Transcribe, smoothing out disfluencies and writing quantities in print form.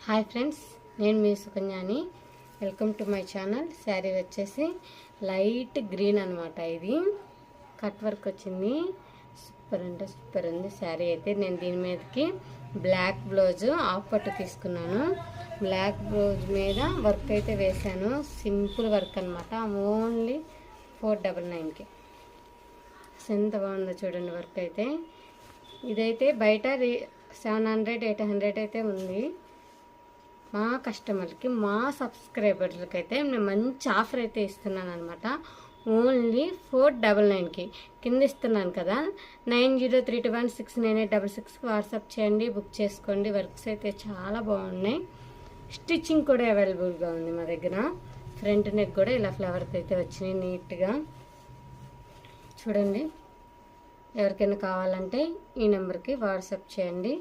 Hi friends, నేను మీ సుకన్యాని. Welcome to my channel. Sari వచ్చేసి లైట్ గ్రీన్ అనమాట. ఇది కట్ వర్క్ వచ్చింది. సూపర్ అంటే సూపర్ ఉంది శారీ అయితే. నేను దీని మీదకి బ్లాక్ బ్లౌజ్ ఆఫ్ పట్టు తీసుకున్నాను. బ్లాక్ బ్లౌజ్ మీద వర్క్ అయితే వేశాను. సింపుల్ వర్క్ అనమాట. ఓన్లీ 499కి. ఎంత బాగుందో చూడండి వర్క్ అయితే. ఇదైతే బయట 700, 800 అయితే ఉంది. మా కస్టమర్కి, మా సబ్స్క్రైబర్లకి అయితే నేను మంచి ఆఫర్ అయితే ఇస్తున్నాను అనమాట. ఓన్లీ 499కి కింద ఇస్తున్నాను కదా. 9032169866కి వాట్సాప్ చేయండి, బుక్ చేసుకోండి. వర్క్స్ అయితే చాలా బాగున్నాయి. స్టిచ్చింగ్ కూడా అవైలబుల్గా ఉంది మా దగ్గర. ఫ్రంట్ నెక్ కూడా ఇలా ఫ్లవర్స్ అయితే వచ్చినాయి నీట్గా. చూడండి, ఎవరికైనా కావాలంటే ఈ నెంబర్కి వాట్సాప్ చేయండి.